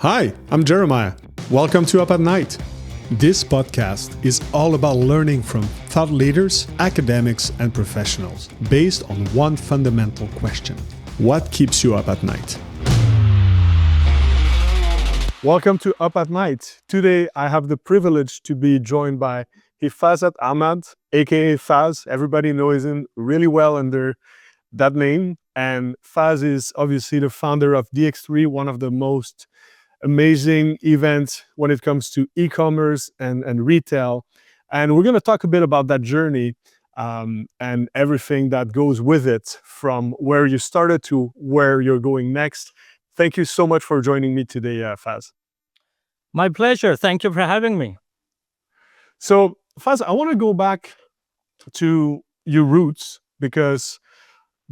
Hi, I'm Jeremiah. Welcome to Up at Night. This podcast is all about learning from thought leaders, academics, and professionals based on one fundamental question. What keeps you up at night? Welcome to Up at Night. Today, I have the privilege to be joined by Hifazat Ahmad, aka Faz. Everybody knows him really well under that name. And Faz is obviously the founder of DX3, one of the most amazing events when it comes to e-commerce and retail. And we're going to talk a bit about that journey and everything that goes with it, from where you started to where you're going next. Thank you so much for joining me today, Faz. My pleasure. Thank you for having me. So, Faz, I want to go back to your roots, because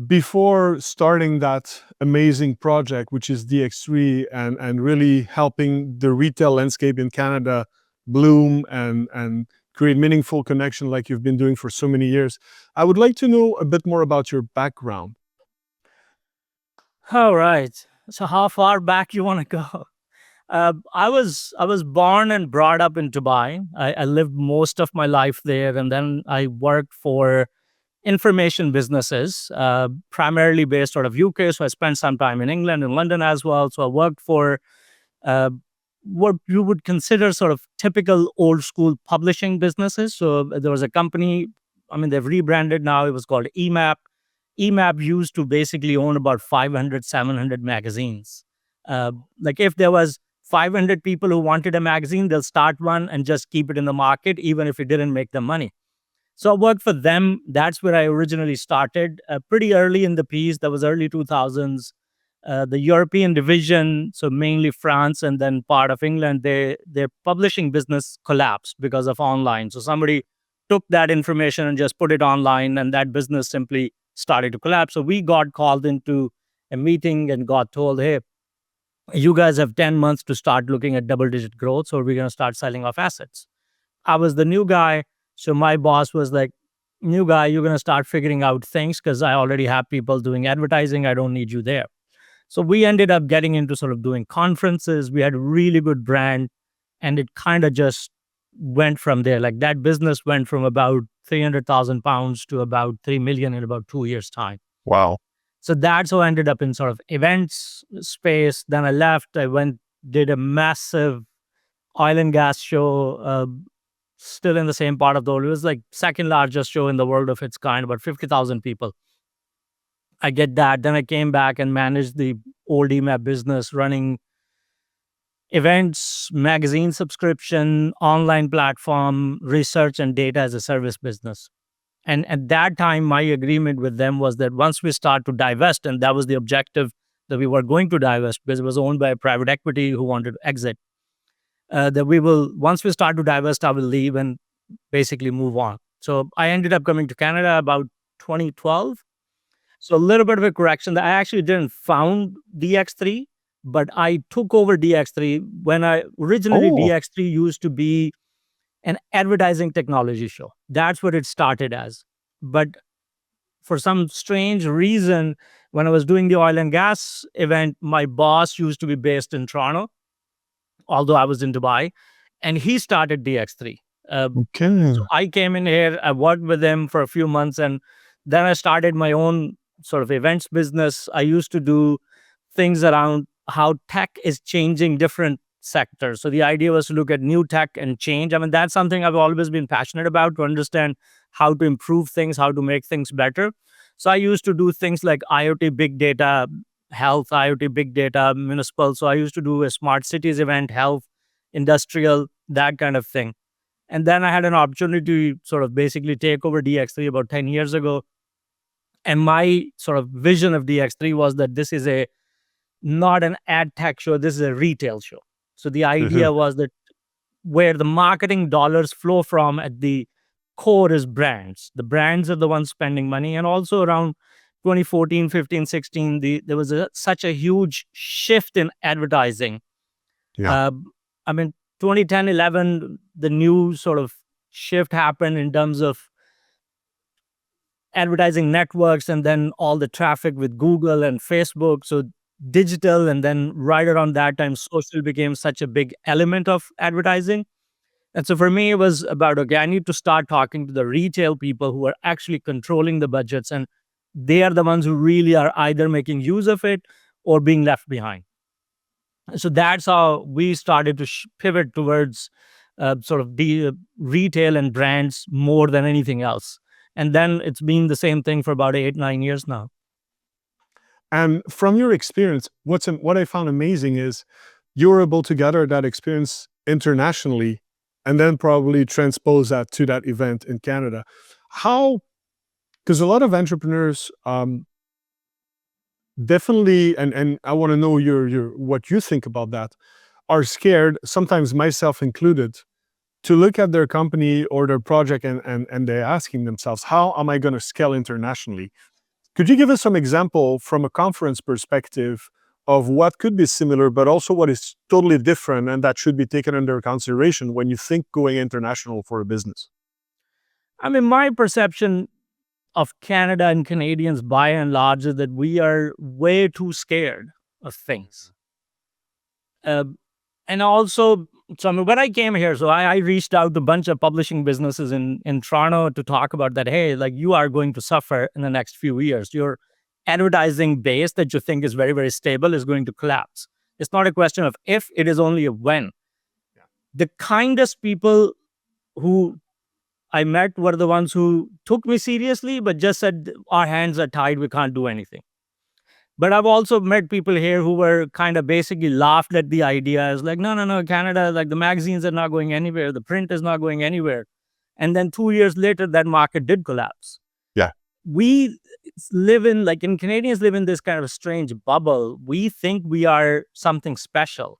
before starting that amazing project, which is DX3, and really helping the retail landscape in Canada bloom and create meaningful connection like you've been doing for so many years, I would like to know a bit more about your background. All right. So how far back you want to go? I was born and brought up in Dubai. I lived most of my life there, and then I worked for information businesses, primarily based out of UK. So I spent some time in England and London as well. So I worked for uh, what you would consider sort of typical old school publishing businesses. So there was a company, they've rebranded now. It was called EMAP. EMAP used to basically own about 500, 700 magazines. Like if there was 500 people who wanted a magazine, they'll start one and just keep it in the market, even if it didn't make them money. So I worked for them. That's where I originally started, pretty early in the piece. That was early 2000s. The European division, so mainly France and then part of England, their publishing business collapsed because of online. So somebody took that information and just put it online, and that business simply started to collapse. So we got called into a meeting and got told, hey, you guys have 10 months to start looking at double-digit growth, so we're going to start selling off assets. I was the new guy. So my boss was like, new guy, you're going to start figuring out things because I already have people doing advertising. I don't need you there. So we ended up getting into sort of doing conferences. We had a really good brand, and it kind of just went from there. Like that business went from about 300,000 pounds to about 3 million in about 2 years' time. Wow. So that's how I ended up in sort of events space. Then I left. I did a massive oil and gas show, still in the same part of the world. It was like second largest show in the world of its kind, about 50,000 people. I get that. Then I came back and managed the old EMAP business, running events, magazine subscription, online platform, research and data as a service business. And at that time, my agreement with them was that once we start to divest, and that was the objective, that we were going to divest because it was owned by a private equity who wanted to exit, that once we start to divest, I will leave and basically move on. So I ended up coming to Canada about 2012. So a little bit of a correction, that I actually didn't found DX3, but I took over DX3 when originally DX3 used to be an advertising technology show. That's what it started as. But for some strange reason, when I was doing the oil and gas event, my boss used to be based in Toronto, although I was in Dubai, and he started DX3. Okay. So I came in here, I worked with him for a few months, and then I started my own sort of events business. I used to do things around how tech is changing different sectors. So the idea was to look at new tech and change. That's something I've always been passionate about, to understand how to improve things, how to make things better. So I used to do things like IoT, big data, health, IoT, big data, municipal. So I used to do a smart cities event, health, industrial, that kind of thing. And then I had an opportunity to sort of basically take over DX3 about 10 years ago. And my sort of vision of DX3 was that this is not an ad tech show, this is a retail show. So the idea was that where the marketing dollars flow from at the core is brands. The brands are the ones spending money. And also around 2014, 15, 16, there was such a huge shift in advertising. Yeah. 2010, 11, the new sort of shift happened in terms of advertising networks and then all the traffic with Google and Facebook. So digital, and then right around that time, social became such a big element of advertising. And so for me, it was about, okay, I need to start talking to the retail people who are actually controlling the budgets. And they are the ones who really are either making use of it or being left behind. So that's how we started to pivot towards sort of the retail and brands more than anything else. And then it's been the same thing for about 8, 9 years now. And from your experience, what I found amazing is you were able to gather that experience internationally and then probably transpose that to that event in Canada. How? Because a lot of entrepreneurs definitely, and I want to know your what you think about that, are scared, sometimes myself included, to look at their company or their project and they're asking themselves, how am I going to scale internationally? Could you give us some example from a conference perspective of what could be similar, but also what is totally different and that should be taken under consideration when you think going international for a business? I mean, my perception of Canada and Canadians by and large is that we are way too scared of things. Uh, and also, so I mean, when I came here, so I reached out to a bunch of publishing businesses in Toronto to talk about that. Hey, like, you are going to suffer in the next few years. Your advertising base that you think is very, very stable is going to collapse. It's not a question of if, it is only a when. Yeah. The kindest people who I met were the ones who took me seriously, but just said, our hands are tied, we can't do anything. But I've also met people here who were kind of basically laughed at the idea as like, no, no, no, Canada, like the magazines are not going anywhere, the print is not going anywhere. And then 2 years later, that market did collapse. Yeah. We live in, like, in Canadians live in this kind of strange bubble. We think we are something special.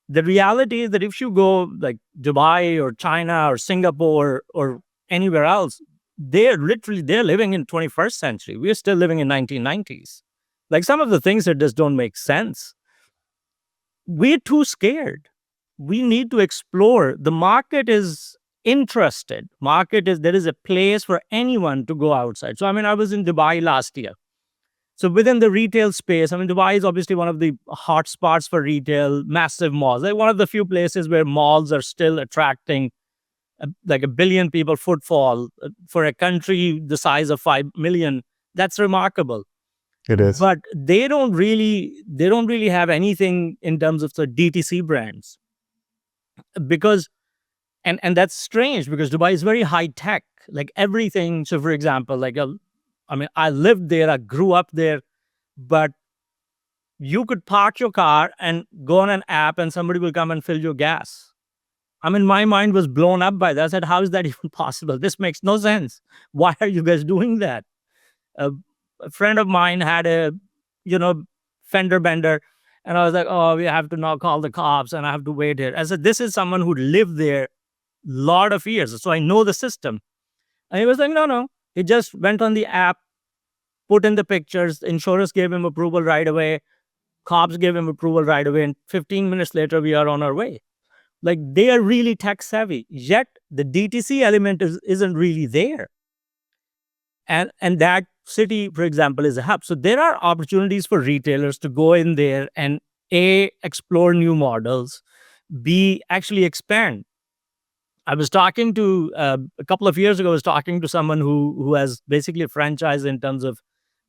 The reality is that if you go like Dubai or China or Singapore or anywhere else, they're living in 21st century. We're still living in 1990s. Like, some of the things that just don't make sense. We're too scared. We need to explore. The market is interested. There is a place for anyone to go outside. So I mean, I was in Dubai last year. So within the retail space, I mean, Dubai is obviously one of the hot spots for retail, massive malls. Like, one of the few places where malls are still attracting like 1 billion people footfall for a country the size of 5 million. That's remarkable. It is. But they don't really have anything in terms of the DTC brands, because and that's strange because Dubai is very high tech, like everything. So for example, like I mean, I lived there, I grew up there, but you could park your car and go on an app and somebody will come and fill your gas. I mean, my mind was blown up by that. I said, how is that even possible? This makes no sense. Why are you guys doing that? A, a friend of mine had a, you know, fender bender. And I was like, oh, we have to now call the cops and I have to wait here. I said, this is someone who lived there lot of years. So I know the system. And he was like, no, no. He just went on the app, put in the pictures, insurance gave him approval right away, cops gave him approval right away, and 15 minutes later, we are on our way. Like, they are really tech savvy, yet the DTC element isn't really there. And that city, for example, is a hub. So there are opportunities for retailers to go in there and A, explore new models, B, actually expand. I was talking to a couple of years ago. I was talking to someone who has basically a franchise in terms of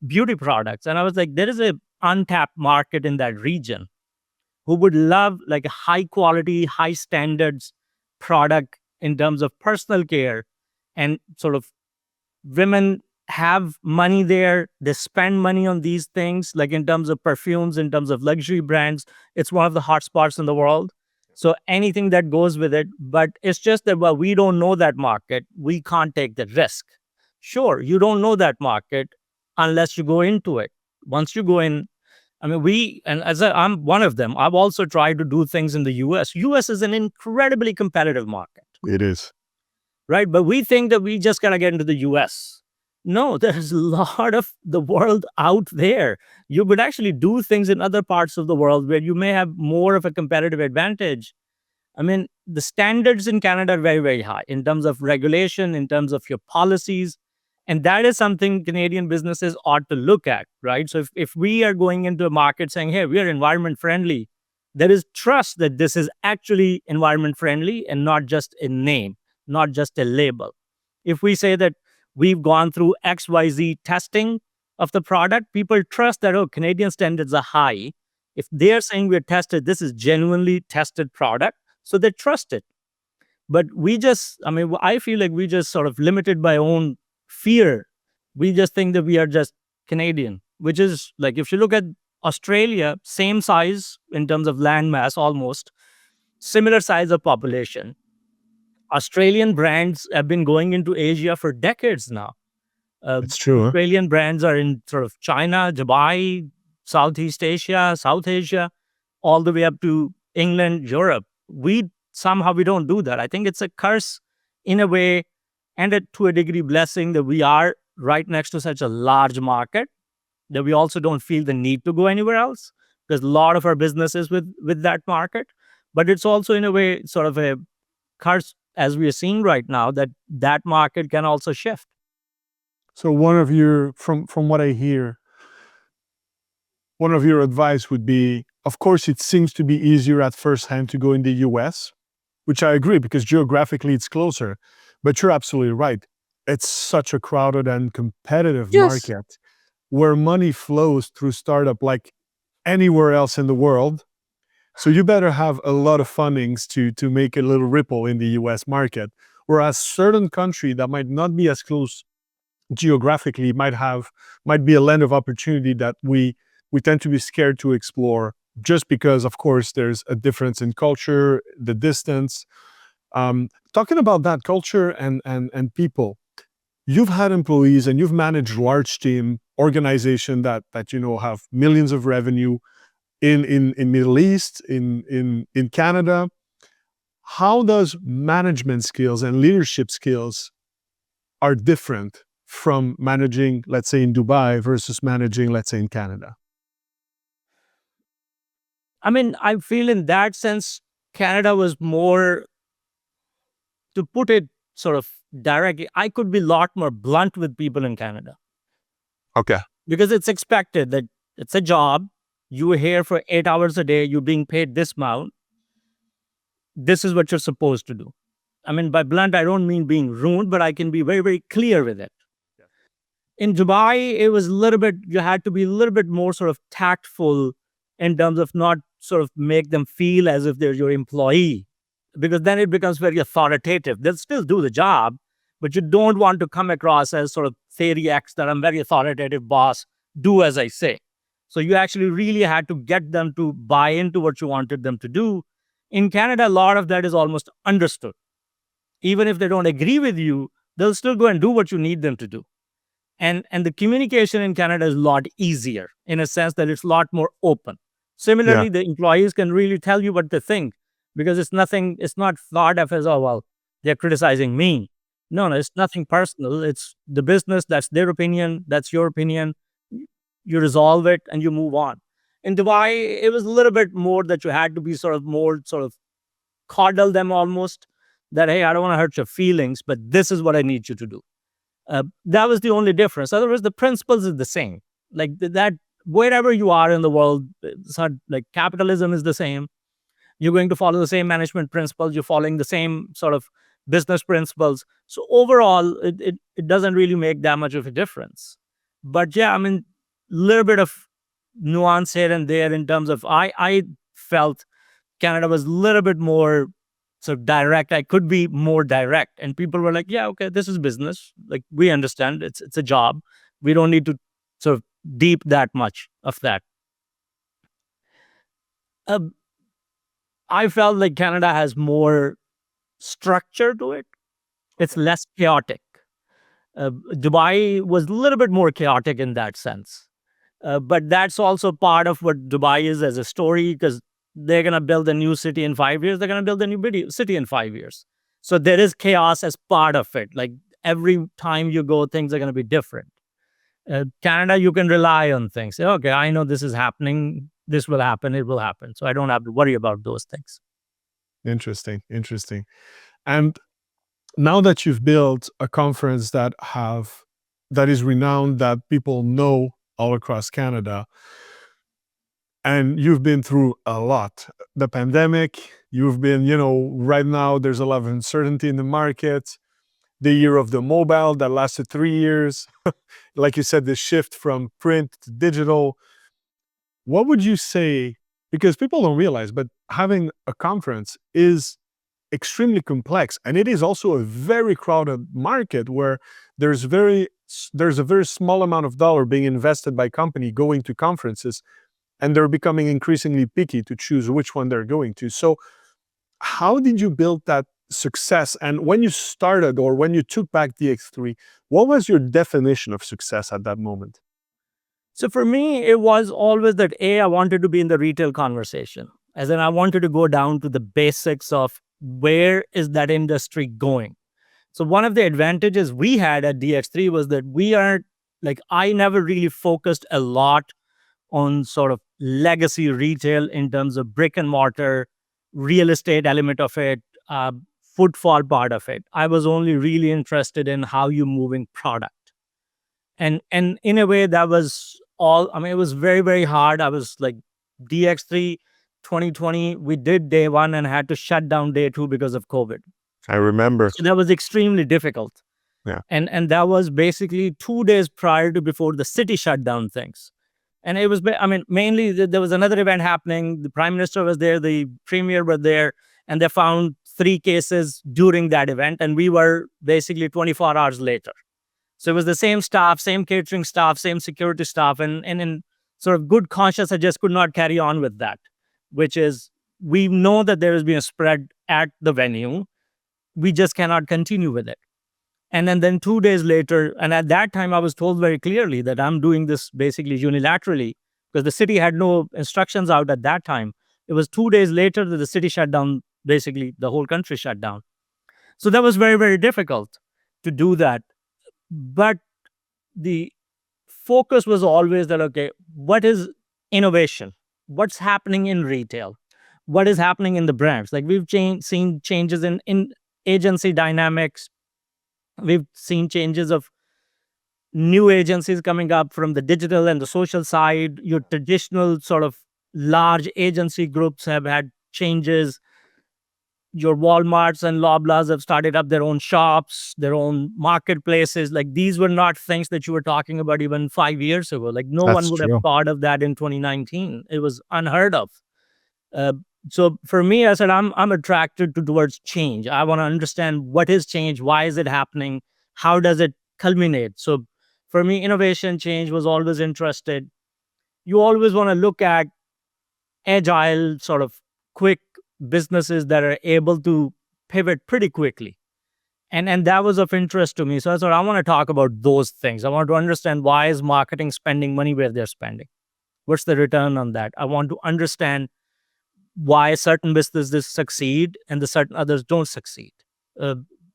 beauty products, and I was like, there is a untapped market in that region who would love like a high quality, high standards product in terms of personal care, and sort of women have money there. They spend money on these things, like in terms of perfumes, in terms of luxury brands. It's one of the hot spots in the world. So anything that goes with it, but it's just that, well, we don't know that market. We can't take the risk. Sure, you don't know that market unless you go into it. Once you go in, I mean, and I'm one of them. I've also tried to do things in the US. US is an incredibly competitive market. It is. Right? But we think that we just gotta get into the US. No, there's a lot of the world out there. You could actually do things in other parts of the world where you may have more of a competitive advantage. I mean, the standards in Canada are very, very high in terms of regulation, in terms of your policies. And that is something Canadian businesses ought to look at, right? So if we are going into a market saying, hey, we are environment friendly, there is trust that this is actually environment friendly and not just a name, not just a label. If we say that we've gone through XYZ testing of the product, people trust that, oh, Canadian standards are high. If they're saying we're tested, this is genuinely tested product, so they trust it. But we just, I mean, I feel like we just sort of limited by own fear. We just think that we are just Canadian, which is like, if you look at Australia, same size in terms of land mass, almost similar size of population. Australian brands have been going into Asia for decades now. It's true, huh? Australian brands are in sort of China, Dubai, Southeast Asia, South Asia, all the way up to England, Europe. We don't do that. I think it's a curse in a way, and to a degree blessing, that we are right next to such a large market that we also don't feel the need to go anywhere else, because a lot of our business is with that market. But it's also in a way sort of a curse, as we are seeing right now, that that market can also shift. So one of your, from what I hear, one of your advice would be, of course, it seems to be easier at first hand to go in the US, which I agree because geographically it's closer. But you're absolutely right. It's such a crowded and competitive Yes. market where money flows through startup like anywhere else in the world. So you better have a lot of fundings to make a little ripple in the US market. Whereas certain country that might not be as close geographically might be a land of opportunity that we tend to be scared to explore just because, of course, there's a difference in culture, the distance. Talking about that culture and people, you've had employees and you've managed large team organization that have millions of revenue in Middle East, in Canada. How does management skills and leadership skills are different from managing, let's say, in Dubai versus managing, let's say, in Canada? I mean, I feel in that sense, Canada was more, to put it sort of directly, I could be a lot more blunt with people in Canada, Okay. because it's expected that it's a job. You are here for 8 hours a day. You're being paid this amount. This is what you're supposed to do. I mean, by blunt, I don't mean being rude, but I can be very, very clear with it. In Dubai, it was a little bit, you had to be a little bit more sort of tactful in terms of not sort of make them feel as if they're your employee, because then it becomes very authoritative. They'll still do the job, but you don't want to come across as sort of theory X, that I'm very authoritative boss, do as I say. So you actually really had to get them to buy into what you wanted them to do. In Canada, a lot of that is almost understood. Even if they don't agree with you, they'll still go and do what you need them to do. And the communication in Canada is a lot easier, in a sense that it's a lot more open. Yeah. Similarly, the employees can really tell you what they think, because it's not thought of as, oh, well, they're criticizing me. No, no, it's nothing personal. It's the business, that's their opinion, that's your opinion. You resolve it and you move on. In Dubai, it was a little bit more that you had to be sort of more sort of coddle them almost, that, hey, I don't want to hurt your feelings, but this is what I need you to do. That was the only difference. Otherwise, the principles is the same. Like that, wherever you are in the world, it's not like capitalism is the same. You're going to follow the same management principles. You're following the same sort of business principles. So overall, it doesn't really make that much of a difference. But yeah, I mean, little bit of nuance here and there in terms of, I felt Canada was a little bit more sort of direct. I could be more direct, and people were like, "Yeah, okay, this is business. Like we understand. It's a job. We don't need to sort of deep that much of that." Uh, I felt like Canada has more structure to it. It's Okay. less chaotic. Dubai was a little bit more chaotic in that sense. But that's also part of what Dubai is as a story, because they're going to build a new city in 5 years. They're going to build a new city in 5 years. So there is chaos as part of it. Like every time you go, things are going to be different. Canada, you can rely on things. Say, okay, I know this is happening. This will happen. It will happen. So I don't have to worry about those things. Interesting. Interesting. And now that you've built a conference that have that is renowned, that people know all across Canada. And you've been through a lot. The pandemic, you've been, right now there's a lot of uncertainty in the market. The year of the mobile that lasted 3 years. Like you said, the shift from print to digital. What would you say? Because people don't realize, but having a conference is extremely complex, and it is also a very crowded market where there's a very small amount of dollar being invested by company going to conferences, and they're becoming increasingly picky to choose which one they're going to. So how did you build that success? And when you started, or when you took back DX3, what was your definition of success at that moment? So for me, it was always that I wanted to be in the retail conversation. As in, I wanted to go down to the basics of where is that industry going. So one of the advantages we had at DX3 was that we are like, I never really focused a lot on sort of legacy retail in terms of brick and mortar, real estate element of it, footfall part of it. I was only really interested in how you moving product. And in a way that was all, I mean, it was very, very hard. I was like DX3 2020, we did day one and had to shut down day two because of COVID. I remember. So that was extremely difficult. Yeah. And that was basically 2 days prior to before the city shut down things. And it was, I mean, mainly there was another event happening. The prime minister was there, the premier were there, and they found 3 cases during that event. And we were basically 24 hours later. So it was the same staff, same catering staff, same security staff. And in sort of good conscience, I just could not carry on with that, which is, we know that there has been a spread at the venue. We just cannot continue with it. And then 2 days later, and at that time, I was told very clearly that I'm doing this basically unilaterally because the city had no instructions out at that time. It was 2 days later that the city shut down, basically the whole country shut down. So that was very, very difficult to do that. But the focus was always that, okay, what is innovation? What's happening in retail? What is happening in the brands? Like we've seen changes in agency dynamics. We've seen changes of new agencies coming up from the digital and the social side. Your traditional sort of large agency groups have had changes. Your Walmarts and Loblaws have started up their own shops, their own marketplaces. Like these were not things that you were talking about even 5 years ago. Like no That's one would have true. thought of that in 2019. It was unheard of. Uh, so for me, I said I'm attracted towards change. I want to understand what is change, why is it happening, how does it culminate. So for me, innovation change was always interested. You always want to look at agile, sort of quick businesses that are able to pivot pretty quickly. And that was of interest to me. So I thought I want to talk about those things. I want to understand why is marketing spending money where they're spending. What's the return on that? I want to understand why certain businesses succeed and the certain others don't succeed.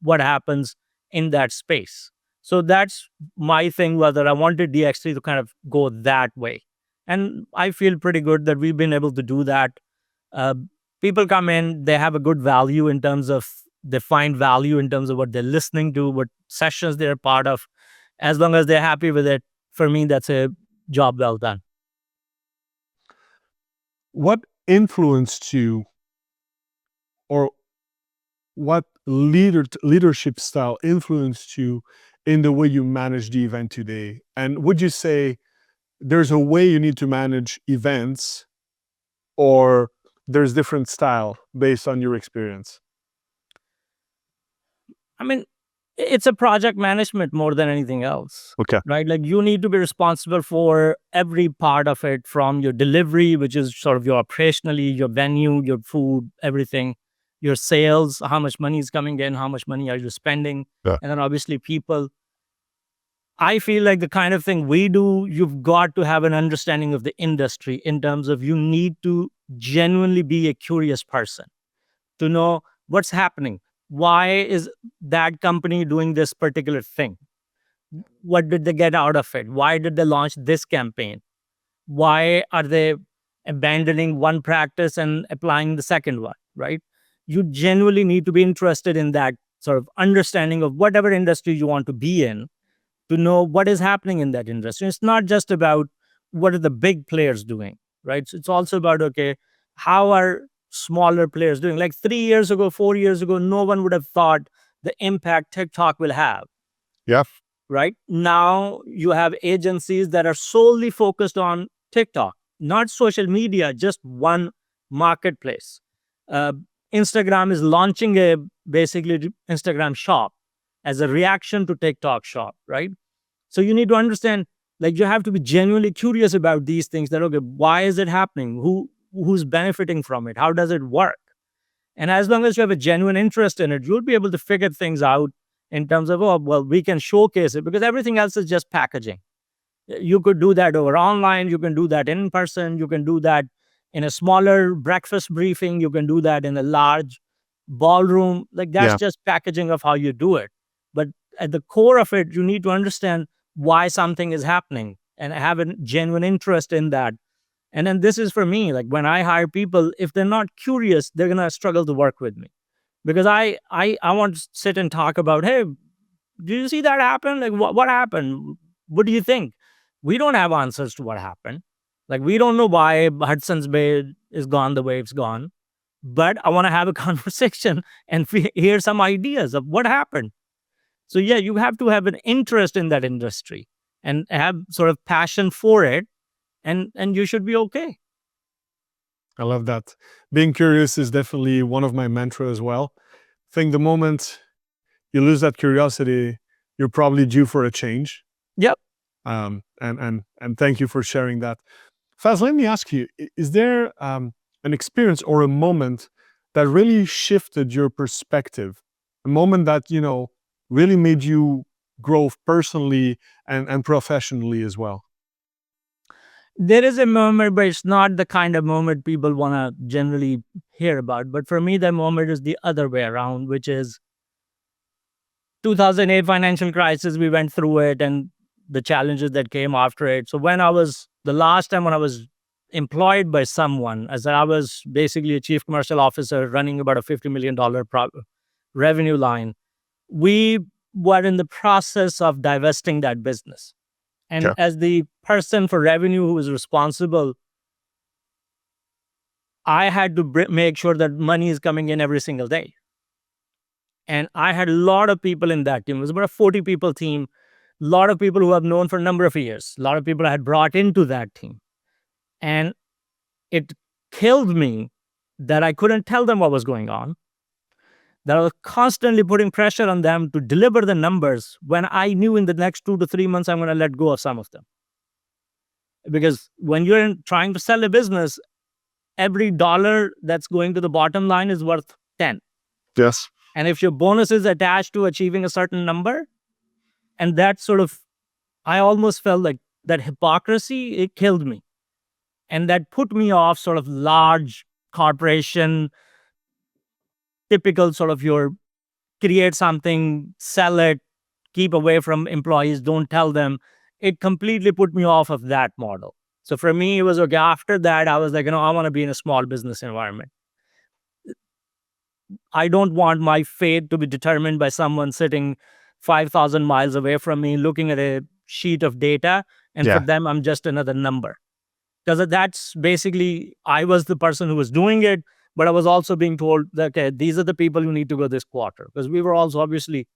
What happens in that space? So that's my thing. Whether I wanted DX3 to kind of go that way, and I feel pretty good that we've been able to do that. Uh, People come in, they have a good value in terms of they find value in terms of what they're listening to, what sessions they're part of. As long as they're happy with it, for me, that's a job well done. What influenced you, or what leadership style influenced you in the way you manage the event today? And would you say there's a way you need to manage events, or there's different style based on your experience? I mean, it's a project management more than anything else, Okay. right? Like you need to be responsible for every part of it, from your delivery, which is sort of your operationally, your venue, your food, everything, your sales, how much money is coming in, how much money are you spending, Yeah. and then obviously people. I feel like the kind of thing we do, you've got to have an understanding of the industry in terms of you need to genuinely be a curious person to know what's happening. Why is that company doing this particular thing? What did they get out of it? Why did they launch this campaign? Why are they abandoning one practice and applying the second one, right? You genuinely need to be interested in that sort of understanding of whatever industry you want to be in, to know what is happening in that industry. It's not just about what are the big players doing, right? So it's also about, okay, how are smaller players doing? Like 3 years ago, 4 years ago, no one would have thought the impact TikTok will have. Yeah. Right now, you have agencies that are solely focused on TikTok, not social media, just one marketplace. Uh, Instagram is launching a basically Instagram shop as a reaction to TikTok shop, right? So you need to understand, like, you have to be genuinely curious about these things. That, okay, why is it happening? Who's benefiting from it? How does it work? And as long as you have a genuine interest in it, you'll be able to figure things out in terms of, oh, well, we can showcase it, because everything else is just packaging. You could do that over online, you can do that in person, you can do that in a smaller breakfast briefing, you can do that in a large ballroom. Like, that's Yeah. just packaging of how you do it. But at the core of it, you need to understand why something is happening and have a genuine interest in that. And then this is for me, like, when I hire people, if they're not curious, they're gonna struggle to work with me, because I want to sit and talk about, hey, do you see that happen? Like, what happened? What do you think? We don't have answers to what happened. Like, we don't know why Hudson's Bay is gone the way it's gone, but I want to have a conversation and hear some ideas of what happened. So yeah, you have to have an interest in that industry and have sort of passion for it, and you should be okay. I love that. Being curious is definitely one of my mantras as well. I think the moment you lose that curiosity, you're probably due for a change. Yep. And thank you for sharing that. Faz, let me ask you: is there an experience or a moment that really shifted your perspective? A moment that really made you grow personally and professionally as well. There is a moment, but it's not the kind of moment people want to generally hear about. But for me, the moment is the other way around, which is 2008 financial crisis. We went through it and the challenges that came after it. So the last time when I was employed by someone, as I was basically a chief commercial officer running about a $50 million revenue line, we were in the process of divesting that business. And Yeah. as the person for revenue who was responsible, I had to make sure that money is coming in every single day. And I had a lot of people in that team. It was about a 40 people team, a lot of people who I've known for a number of years, a lot of people I had brought into that team. And it killed me that I couldn't tell them what was going on, that I was constantly putting pressure on them to deliver the numbers when I knew in the next 2 to 3 months I'm going to let go of some of them. Because when you're trying to sell a business, every dollar that's going to the bottom line is worth 10. Yes. And if your bonus is attached to achieving a certain number, and that sort of, I almost felt like that hypocrisy, it killed me. And that put me off sort of large corporation, typical sort of your create something, sell it, keep away from employees, don't tell them. It completely put me off of that model. So for me, it was okay. After that, I was like, I want to be in a small business environment. I don't want my fate to be determined by someone sitting 5,000 miles away from me looking at a sheet of data. And for Yeah. them, I'm just another number. Because that's basically, I was the person who was doing it, but I was also being told that, okay, these are the people you need to go this quarter. Because we were also obviously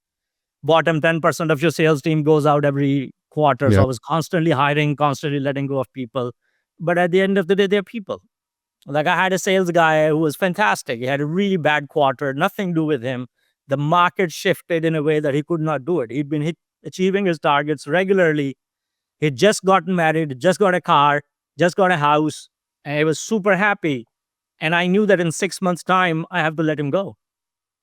bottom 10% of your sales team goes out every quarter. So Yeah. I was constantly hiring, constantly letting go of people. But at the end of the day, they're people. Like, I had a sales guy who was fantastic. He had a really bad quarter, nothing to do with him. The market shifted in a way that he could not do it. He'd been achieving his targets regularly. He'd just gotten married, just got a car, just got a house, and he was super happy. And I knew that in 6 months' time, I have to let him go.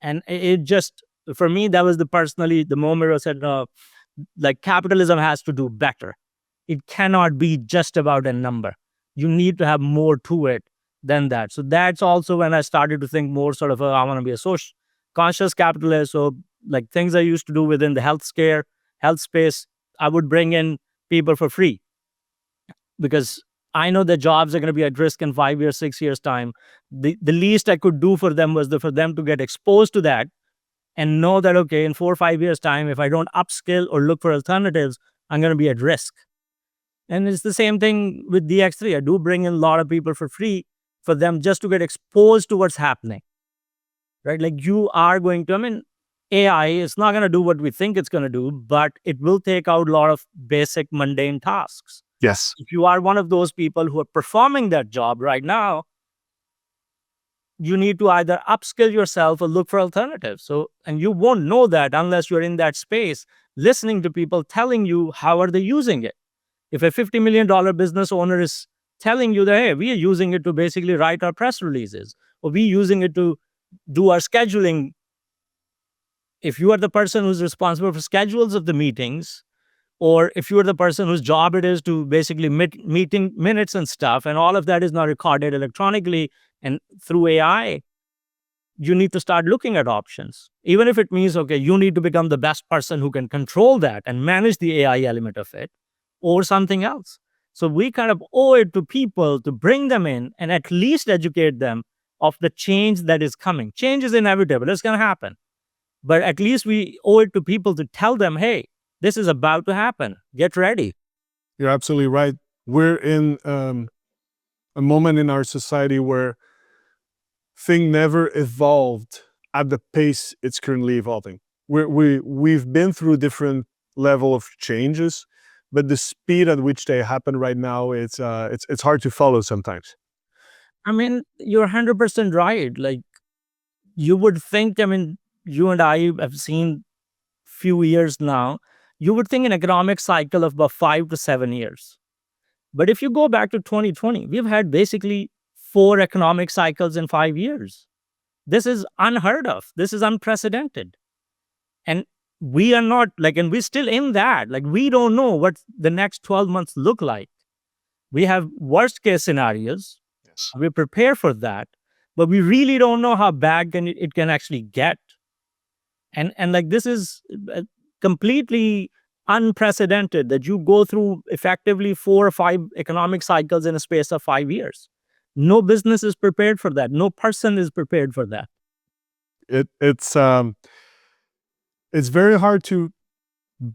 And it just, for me, that was the moment I said, no, like, capitalism has to do better. It cannot be just about a number. You need to have more to it than that. So that's also when I started to think more sort of, I want to be a social conscious capitalist. So, like, things I used to do within the health space, I would bring in people for free, because I know their jobs are going to be at risk in 5 years, 6 years time. The least I could do for them was for them to get exposed to that, and know that, okay, in 4 or 5 years' time, if I don't upskill or look for alternatives, I'm going to be at risk. And it's the same thing with DX3. I do bring in a lot of people for free for them just to get exposed to what's happening, right? Like you are going to, I mean, AI is not going to do what we think it's going to do, but it will take out a lot of basic mundane tasks. Yes. If you are one of those people who are performing that job right now, you need to either upskill yourself or look for alternatives. So, and you won't know that unless you're in that space, listening to people telling you how are they using it. If a $50 million business owner is telling you that, hey, we are using it to basically write our press releases, or we using it to do our scheduling. If you are the person who's responsible for schedules of the meetings, or if you are the person whose job it is to basically meeting minutes and stuff, and all of that is now recorded electronically and through AI, you need to start looking at options. Even if it means, okay, you need to become the best person who can control that and manage the AI element of it, or something else. So we kind of owe it to people to bring them in and at least educate them of the change that is coming. Change is inevitable, it's going to happen. But at least we owe it to people to tell them, hey, this is about to happen. Get ready. You're absolutely right. We're in a moment in our society where thing never evolved at the pace it's currently evolving. We've been through different level of changes, but the speed at which they happen right now, it's hard to follow sometimes. I mean, you're 100% right. Like, you would think, I mean, you and I have seen few years now, you would think an economic cycle of about 5 to 7 years. But if you go back to 2020, we've had basically 4 economic cycles in 5 years. This is unheard of. This is unprecedented. And we are not like, and we're still in that. Like, we don't know what the next 12 months look like. We have worst case scenarios. Yes. We prepare for that, but we really don't know how bad it can actually get. And like, this is completely unprecedented that you go through effectively 4 or 5 economic cycles in a space of 5 years. No business is prepared for that. No person is prepared for that. It's very hard to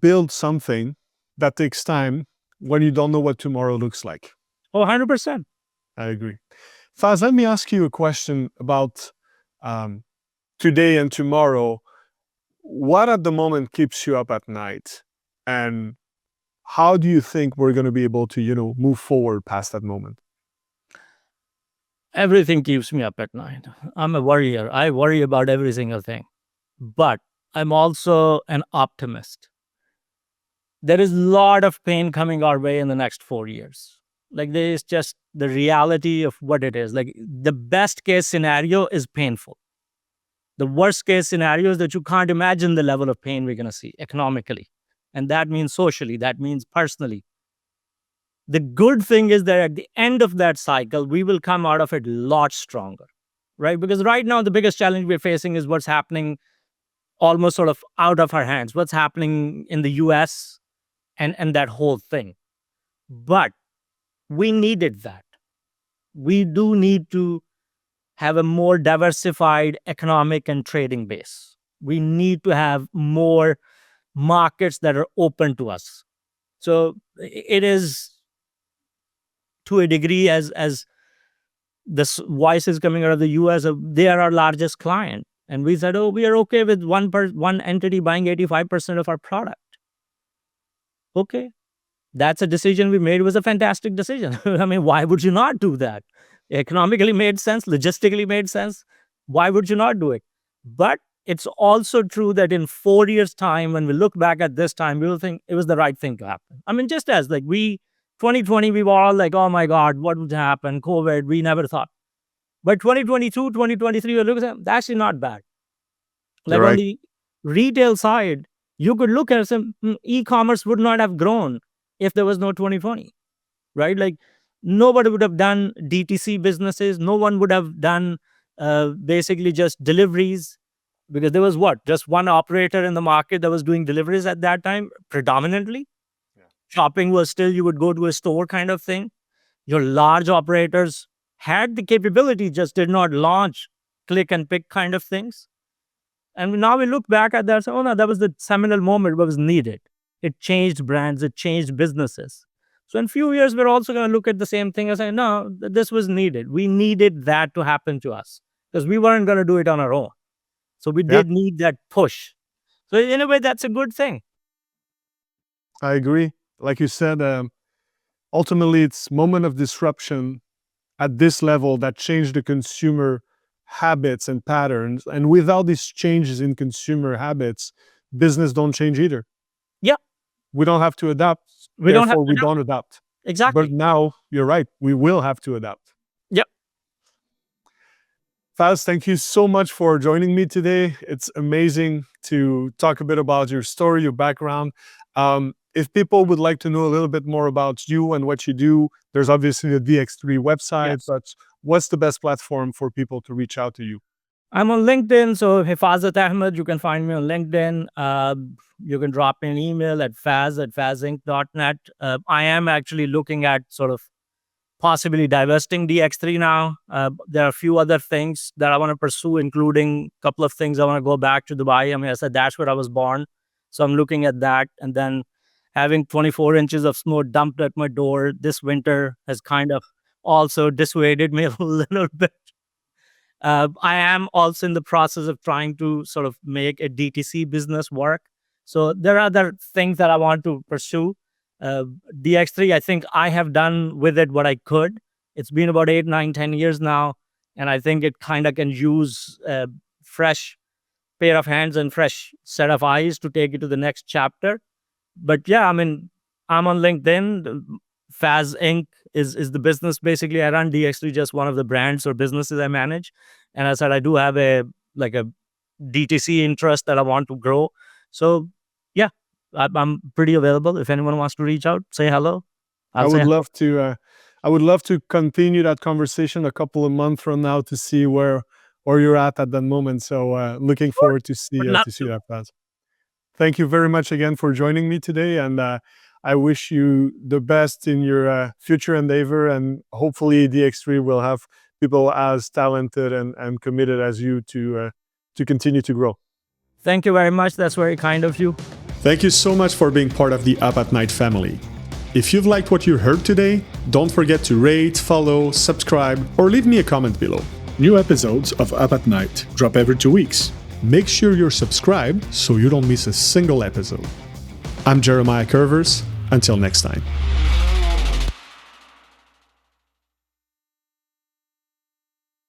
build something that takes time when you don't know what tomorrow looks like. Oh, 100%. I agree. Faz, let me ask you a question about today and tomorrow. What at the moment keeps you up at night? And how do you think we're going to be able to, move forward past that moment? Everything keeps me up at night. I'm a worrier. I worry about every single thing. But I'm also an optimist. There is a lot of pain coming our way in the next 4 years. Like, there is just the reality of what it is. Like, the best case scenario is painful. The worst case scenario is that you can't imagine the level of pain we're going to see economically. And that means socially, that means personally. The good thing is that at the end of that cycle, we will come out of it a lot stronger, right? Because right now, the biggest challenge we're facing is what's happening almost sort of out of our hands, what's happening in the US and that whole thing. But we needed that. We do need to have a more diversified economic and trading base. We need to have more markets that are open to us. So it is, to a degree, as the voices coming out of the US, they are our largest client. And we said, oh, we are okay with one entity buying 85% of our product. Okay. That's a decision we made. It was a fantastic decision. I mean, why would you not do that? Economically made sense, logistically made sense. Why would you not do it? But it's also true that in 4 years' time, when we look back at this time, we will think it was the right thing to happen. I mean, just as like 2020, we were all like, oh my God, what would happen? COVID, we never thought. But 2022, 2023, we look at it, that's actually not bad. Like, You're on right. the retail side, you could look at some e-commerce would not have grown if there was no 2020, right? Like, nobody would have done DTC businesses. No one would have done basically just deliveries, because there was just one operator in the market that was doing deliveries at that time predominantly. Yeah. Shopping was still, you would go to a store kind of thing. Your large operators had the capability, just did not launch click and pick kind of things. And now we look back at that and say, oh no, that was the seminal moment what was needed. It changed brands, it changed businesses. So in a few years, we're also going to look at the same thing and say, no, this was needed. We needed that to happen to us because we weren't going to do it on our own. So we Yeah, did need that push. So in a way, that's a good thing. I agree. Like you said, ultimately, it's moment of disruption at this level that change the consumer habits and patterns. And without these changes in consumer habits, business don't change either. Yeah, We don't have to adapt, we don't have therefore to we adapt. don't adapt. But Exactly. now you're right, we will have to adapt. Yeah. Faz, thank you so much for joining me today. It's amazing to talk a bit about your story, your background. If people would like to know a little bit more about you and what you do, there's obviously the DX3 website, Yes. but what's the best platform for people to reach out to you? I'm on LinkedIn. So Hifazat Ahmad, you can find me on LinkedIn. You can drop me an email at faz@fazinc.net. I am actually looking at sort of possibly divesting DX3 now. There are a few other things that I want to pursue, including a couple of things I want to go back to Dubai. I mean, I said that's where I was born. So I'm looking at that. And then having 24 inches of snow dumped at my door this winter has kind of also dissuaded me a little bit. I am also in the process of trying to sort of make a DTC business work. So there are other things that I want to pursue. Uh, DX3, I think I have done with it what I could. It's been about 8, 9, 10 years now. And I think it kind of can use a fresh pair of hands and fresh set of eyes to take it to the next chapter. But yeah, I mean, I'm on LinkedIn. Faz Inc. is the business. Basically, I run DX3, just one of the brands or businesses I manage. And I said I do have a DTC interest that I want to grow. So yeah, I'm pretty available. If anyone wants to reach out, say hello. I I'll say would hello. love to. I would love to continue that conversation a couple of months from now to see where you're at that moment. So looking Sure. forward Would love to see to. that, Faz. Thank you very much again for joining me today, and I wish you the best in your future endeavor. And hopefully, DX3 will have people as talented and committed as you to continue to grow. Thank you very much. That's very kind of you. Thank you so much for being part of the Up at Night family. If you've liked what you heard today, don't forget to rate, follow, subscribe, or leave me a comment below. New episodes of Up at Night drop every 2 weeks. Make sure you're subscribed so you don't miss a single episode. I'm Jeremiah Curvers. Until next time.